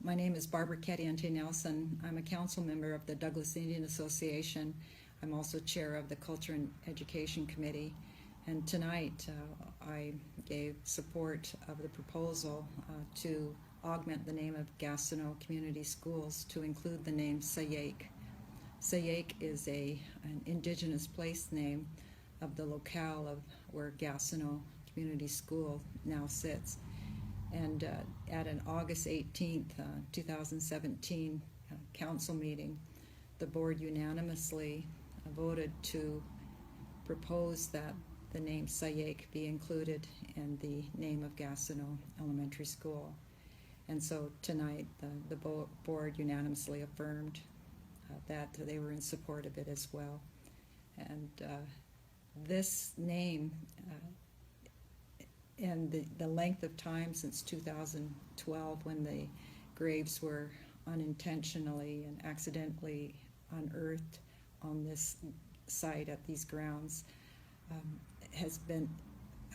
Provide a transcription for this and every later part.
My name is Barbara Cadiente Nelson. I'm a council member of the Douglas Indian Association. I'm also chair of the Culture and Education Committee. And tonight I gave support of the proposal to augment the name of Gastineau Community Schools to include the name Sayéik. Sayéik is an indigenous place name of the locale of where Gastineau Community School now sits. And at an August 18th, 2017 council meeting, the board unanimously voted to propose that the name Sayéik be included in the name of Gastineau Elementary School. And so tonight the board unanimously affirmed that they were in support of it as well. And this name and the length of time since 2012, when the graves were unintentionally and accidentally unearthed on this site at these grounds, has been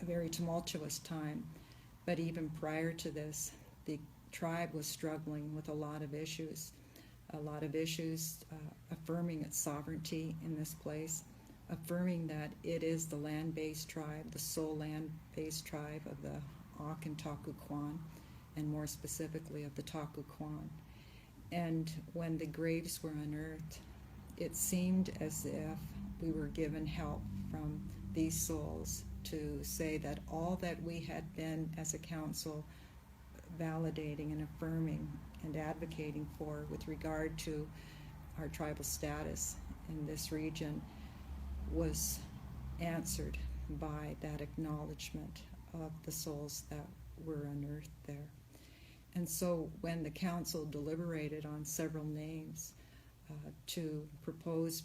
a very tumultuous time. But even prior to this, the tribe was struggling with a lot of issues affirming its sovereignty in this place, affirming that it is the land-based tribe, the sole land-based tribe of the Auk and Taku Kwan, and more specifically of the Taku Kwan. And when the graves were unearthed, it seemed as if we were given help from these souls to say that all that we had been as a council validating and affirming and advocating for with regard to our tribal status in this region was answered by that acknowledgement of the souls that were unearthed there. And so when the council deliberated on several names to propose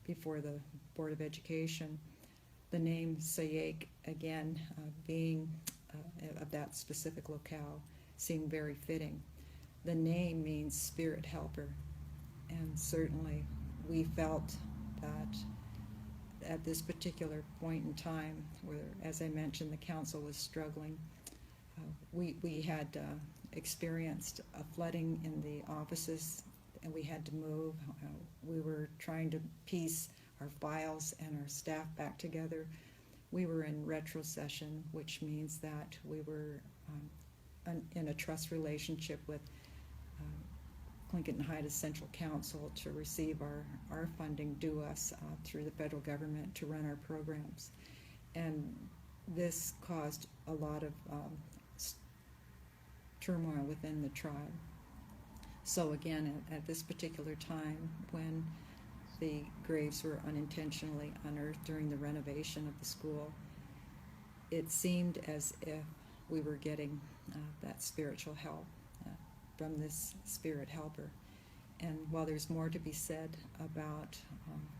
before the Board of Education, the name Sayéik, again, being of that specific locale, seemed very fitting. The name means spirit helper, and certainly we felt that at this particular point in time, where, as I mentioned, the council was struggling, we had experienced a flooding in the offices, and we had to move. We were trying to piece our files and our staff back together. We were in retrocession, which means that we were in a trust relationship with Tlingit and Haida Central Council to receive our funding due us through the federal government to run our programs. And this caused a lot of turmoil within the tribe. So again, at this particular time, when the graves were unintentionally unearthed during the renovation of the school, it seemed as if we were getting that spiritual help from this spirit helper. And while there's more to be said about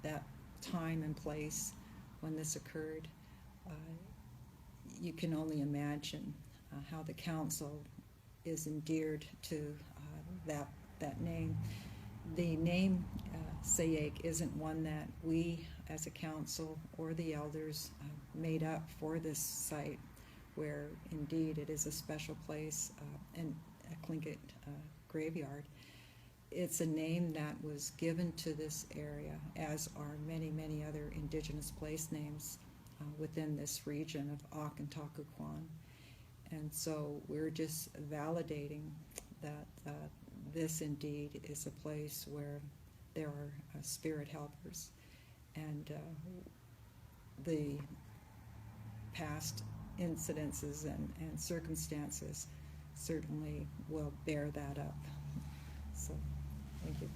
that time and place when this occurred, you can only imagine how the council is endeared to that name. The name Sayéik isn't one that we as a council or the elders made up for this site, where indeed it is a special place and a Tlingit graveyard. It's a name that was given to this area, as are many, many other indigenous place names within this region of Auk and Taku Kwan. And so we're just validating that this indeed is a place where there are spirit helpers, and the past incidences and circumstances certainly will bear that up. So, thank you.